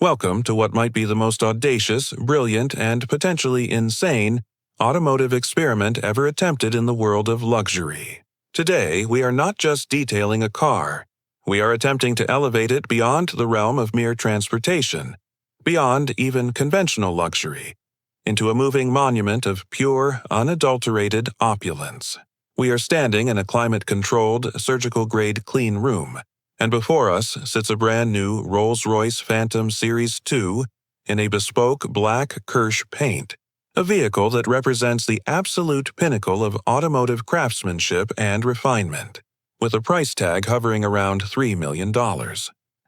Welcome to what might be the most audacious, brilliant, and potentially insane automotive experiment ever attempted in the world of luxury. Today, we are not just detailing a car. We are attempting to elevate it beyond the realm of mere transportation, beyond even conventional luxury, into a moving monument of pure, unadulterated opulence. We are standing in a climate-controlled, surgical-grade clean room, and before us sits a brand-new Rolls-Royce Phantom Series 2 in a bespoke black Kirsch paint, a vehicle that represents the absolute pinnacle of automotive craftsmanship and refinement, with a price tag hovering around $3 million.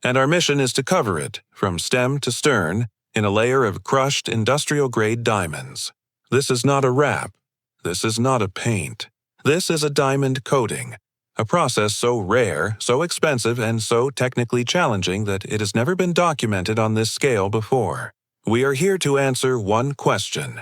And our mission is to cover it, from stem to stern, in a layer of crushed industrial-grade diamonds. This is not a wrap. This is not a paint. This is a diamond coating, a process so rare, so expensive, and so technically challenging that it has never been documented on this scale before. We are here to answer one question.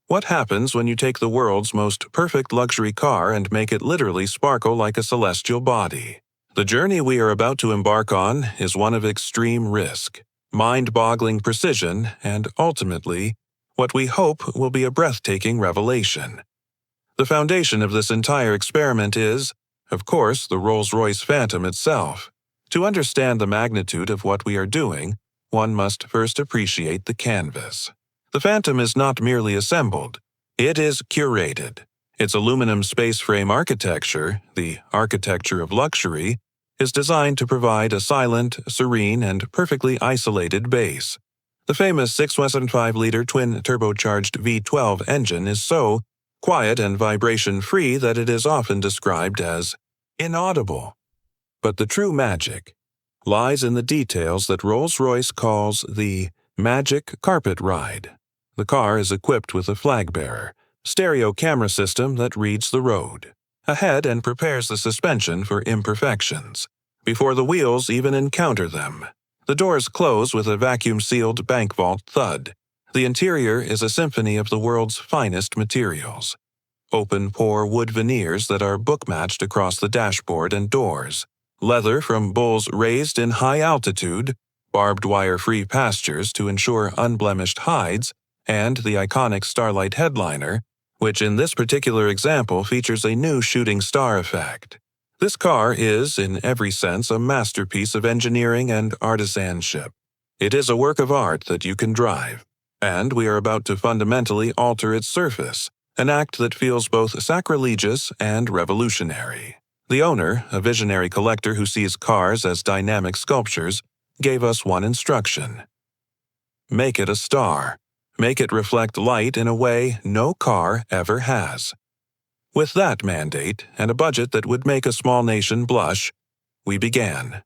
What happens when you take the world's most perfect luxury car and make it literally sparkle like a celestial body? The journey we are about to embark on is one of extreme risk, mind-boggling precision, and ultimately, what we hope will be a breathtaking revelation. The foundation of this entire experiment is, of course, the Rolls-Royce Phantom itself. To understand the magnitude of what we are doing, one must first appreciate the canvas. The Phantom is not merely assembled, it is curated. Its aluminum space frame architecture, the architecture of luxury, is designed to provide a silent, serene, and perfectly isolated base. The famous 6.75-liter twin-turbocharged V12 engine is so quiet and vibration-free that it is often described as inaudible. But the true magic lies in the details that Rolls-Royce calls the magic carpet ride. The car is equipped with a flag bearer, stereo camera system that reads the road ahead and prepares the suspension for imperfections before the wheels even encounter them. The doors close with a vacuum-sealed bank vault thud. The interior is a symphony of the world's finest materials. Open-pore wood veneers that are book-matched across the dashboard and doors, leather from bulls raised in high altitude, barbed wire-free pastures to ensure unblemished hides, and the iconic Starlight headliner, which in this particular example features a new shooting star effect. This car is, in every sense, a masterpiece of engineering and artisanship. It is a work of art that you can drive, and we are about to fundamentally alter its surface, an act that feels both sacrilegious and revolutionary. The owner, a visionary collector who sees cars as dynamic sculptures, gave us one instruction. Make it a star. Make it reflect light in a way no car ever has. With that mandate, and a budget that would make a small nation blush, we began.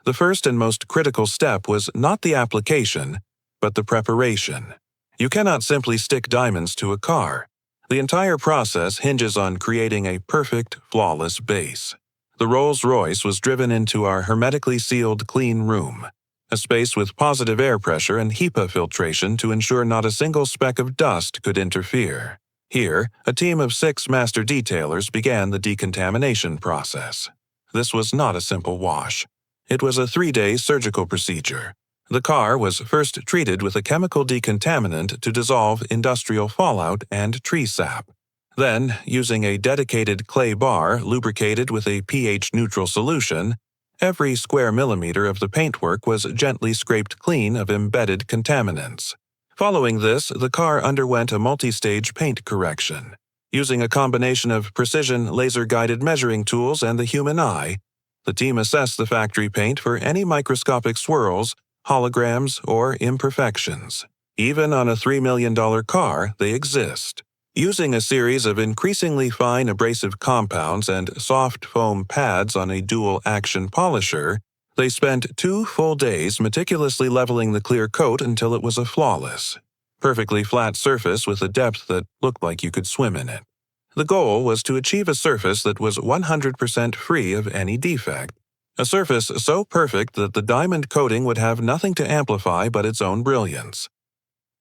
The first and most critical step was not the application, but the preparation. You cannot simply stick diamonds to a car. The entire process hinges on creating a perfect, flawless base. The Rolls-Royce was driven into our hermetically sealed clean room, a space with positive air pressure and HEPA filtration to ensure not a single speck of dust could interfere. Here, a team of 6 master detailers began the decontamination process. This was not a simple wash. It was a 3-day surgical procedure. The car was first treated with a chemical decontaminant to dissolve industrial fallout and tree sap. Then, using a dedicated clay bar lubricated with a pH-neutral solution, every square millimeter of the paintwork was gently scraped clean of embedded contaminants. Following this, the car underwent a multi-stage paint correction. Using a combination of precision laser-guided measuring tools and the human eye, the team assessed the factory paint for any microscopic swirls, holograms, or imperfections. Even on a $3 million car, they exist. Using a series of increasingly fine abrasive compounds and soft foam pads on a dual-action polisher, they spent 2 full days meticulously leveling the clear coat until it was a flawless, perfectly flat surface with a depth that looked like you could swim in it. The goal was to achieve a surface that was 100% free of any defect. A surface so perfect that the diamond coating would have nothing to amplify but its own brilliance.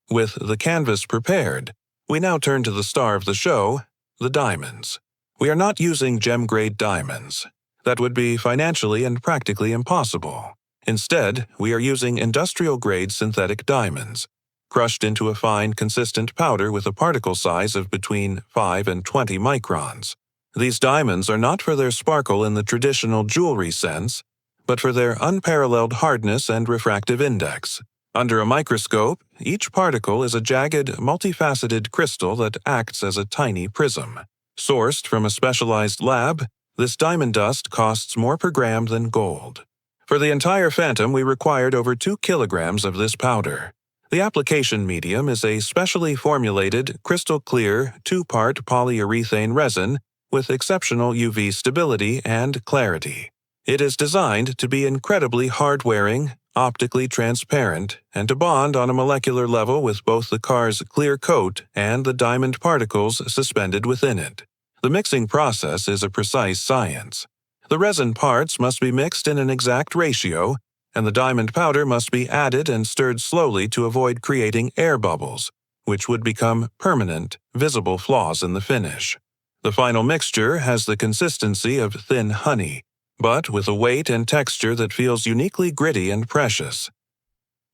With the canvas prepared, we now turn to the star of the show, the diamonds. We are not using gem-grade diamonds. That would be financially and practically impossible. Instead, we are using industrial-grade synthetic diamonds, crushed into a fine, consistent powder with a particle size of between 5 and 20 microns. These diamonds are not for their sparkle in the traditional jewelry sense, but for their unparalleled hardness and refractive index. Under a microscope, each particle is a jagged, multifaceted crystal that acts as a tiny prism. Sourced from a specialized lab, this diamond dust costs more per gram than gold. For the entire Phantom, we required over 2 kilograms of this powder. The application medium is a specially formulated, crystal-clear, 2-part polyurethane resin with exceptional UV stability and clarity. It is designed to be incredibly hard-wearing, optically transparent, and to bond on a molecular level with both the car's clear coat and the diamond particles suspended within it. The mixing process is a precise science. The resin parts must be mixed in an exact ratio, and the diamond powder must be added and stirred slowly to avoid creating air bubbles, which would become permanent, visible flaws in the finish. The final mixture has the consistency of thin honey, but with a weight and texture that feels uniquely gritty and precious.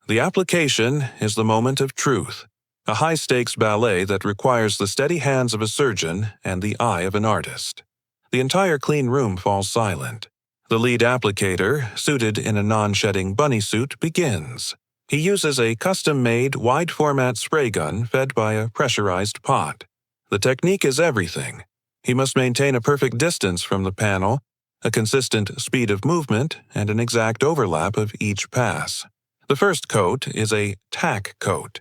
The application is the moment of truth, a high-stakes ballet that requires the steady hands of a surgeon and the eye of an artist. The entire clean room falls silent. The lead applicator, suited in a non-shedding bunny suit, begins. He uses a custom-made, wide-format spray gun fed by a pressurized pot. The technique is everything. He must maintain a perfect distance from the panel, a consistent speed of movement, and an exact overlap of each pass. The first coat is a tack coat,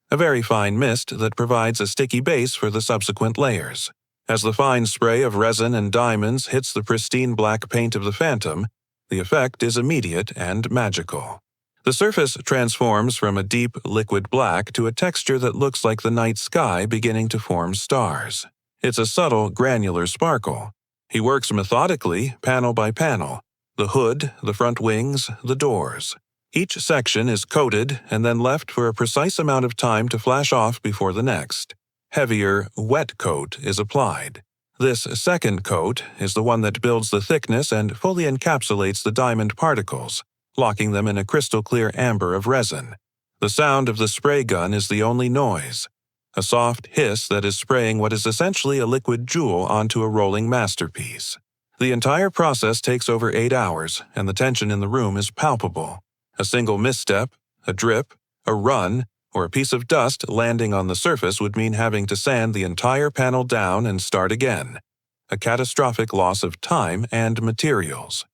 a very fine mist that provides a sticky base for the subsequent layers. As the fine spray of resin and diamonds hits the pristine black paint of the Phantom, the effect is immediate and magical. The surface transforms from a deep, liquid black to a texture that looks like the night sky beginning to form stars. It's a subtle, granular sparkle. He works methodically, panel by panel: the hood, the front wings, the doors. Each section is coated and then left for a precise amount of time to flash off before the next. Heavier, wet coat is applied. This second coat is the one that builds the thickness and fully encapsulates the diamond particles, locking them in a crystal-clear amber of resin. The sound of the spray gun is the only noise, a soft hiss that is spraying what is essentially a liquid jewel onto a rolling masterpiece. The entire process takes over 8 hours, and the tension in the room is palpable. A single misstep, a drip, a run, or a piece of dust landing on the surface would mean having to sand the entire panel down and start again, a catastrophic loss of time and materials.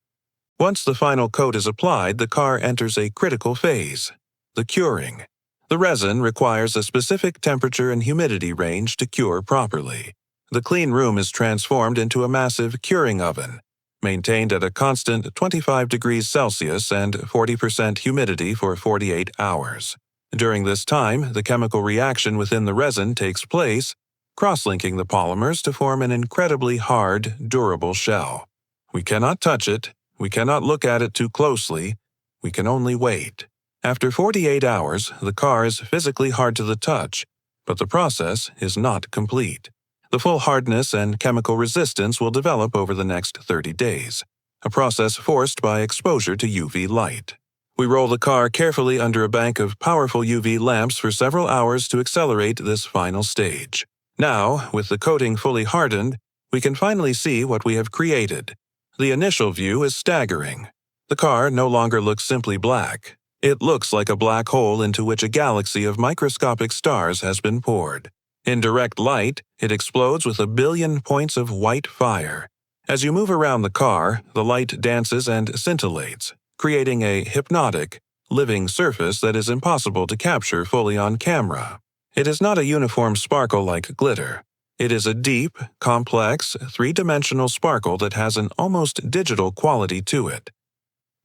Once the final coat is applied, the car enters a critical phase, the curing. The resin requires a specific temperature and humidity range to cure properly. The clean room is transformed into a massive curing oven, maintained at a constant 25 degrees Celsius and 40% humidity for 48 hours. During this time, the chemical reaction within the resin takes place, cross-linking the polymers to form an incredibly hard, durable shell. We cannot touch it, we cannot look at it too closely, we can only wait. After 48 hours, the car is physically hard to the touch, but the process is not complete. The full hardness and chemical resistance will develop over the next 30 days, a process forced by exposure to UV light. We roll the car carefully under a bank of powerful UV lamps for several hours to accelerate this final stage. Now, with the coating fully hardened, we can finally see what we have created. The initial view is staggering. The car no longer looks simply black. It looks like a black hole into which a galaxy of microscopic stars has been poured. In direct light, it explodes with a billion points of white fire. As you move around the car, the light dances and scintillates, creating a hypnotic, living surface that is impossible to capture fully on camera. It is not a uniform sparkle like glitter. It is a deep, complex, three-dimensional sparkle that has an almost digital quality to it.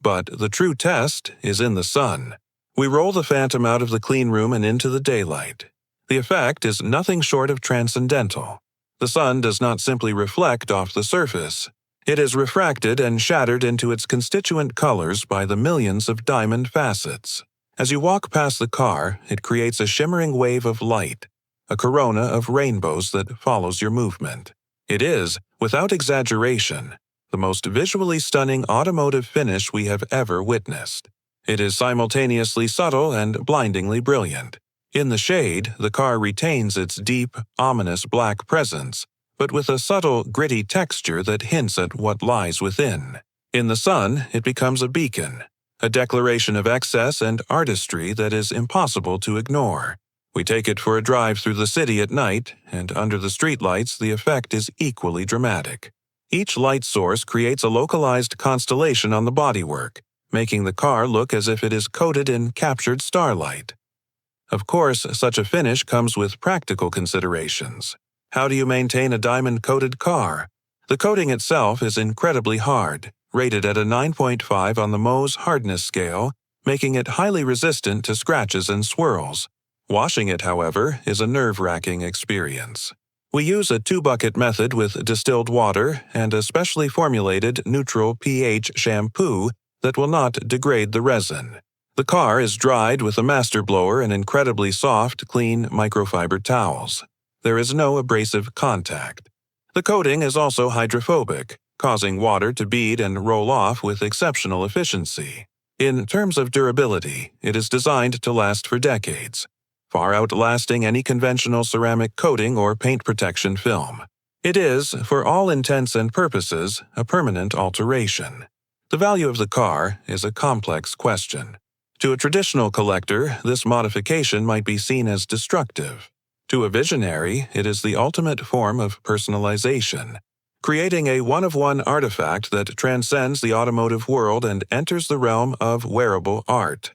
But the true test is in the sun. We roll the Phantom out of the clean room and into the daylight. The effect is nothing short of transcendental. The sun does not simply reflect off the surface. It is refracted and shattered into its constituent colors by the millions of diamond facets. As you walk past the car, it creates a shimmering wave of light, a corona of rainbows that follows your movement. It is, without exaggeration, the most visually stunning automotive finish we have ever witnessed. It is simultaneously subtle and blindingly brilliant. In the shade, the car retains its deep, ominous black presence, but with a subtle, gritty texture that hints at what lies within. In the sun, it becomes a beacon, a declaration of excess and artistry that is impossible to ignore. We take it for a drive through the city at night, and under the streetlights the effect is equally dramatic. Each light source creates a localized constellation on the bodywork, making the car look as if it is coated in captured starlight. Of course, such a finish comes with practical considerations. How do you maintain a diamond-coated car? The coating itself is incredibly hard, rated at a 9.5 on the Mohs hardness scale, making it highly resistant to scratches and swirls. Washing it, however, is a nerve-wracking experience. We use a 2-bucket method with distilled water and a specially formulated neutral pH shampoo that will not degrade the resin. The car is dried with a master blower and incredibly soft, clean microfiber towels. There is no abrasive contact. The coating is also hydrophobic, causing water to bead and roll off with exceptional efficiency. In terms of durability, it is designed to last for decades, far outlasting any conventional ceramic coating or paint protection film. It is, for all intents and purposes, a permanent alteration. The value of the car is a complex question. To a traditional collector, this modification might be seen as destructive. To a visionary, it is the ultimate form of personalization, creating a one-of-one artifact that transcends the automotive world and enters the realm of wearable art.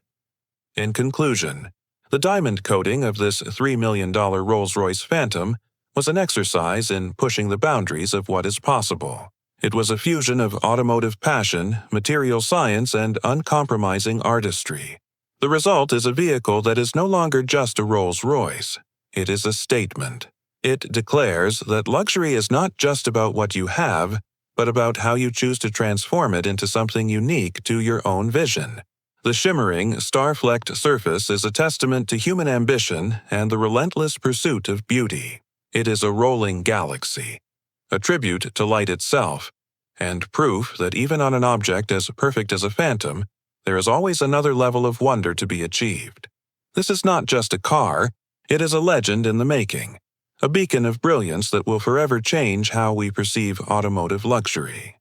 In conclusion, the diamond coating of this $3 million Rolls-Royce Phantom was an exercise in pushing the boundaries of what is possible. It was a fusion of automotive passion, material science, and uncompromising artistry. The result is a vehicle that is no longer just a Rolls-Royce. It is a statement. It declares that luxury is not just about what you have, but about how you choose to transform it into something unique to your own vision. The shimmering, star-flecked surface is a testament to human ambition and the relentless pursuit of beauty. It is a rolling galaxy, a tribute to light itself, and proof that even on an object as perfect as a phantom, there is always another level of wonder to be achieved. This is not just a car, it is a legend in the making, a beacon of brilliance that will forever change how we perceive automotive luxury.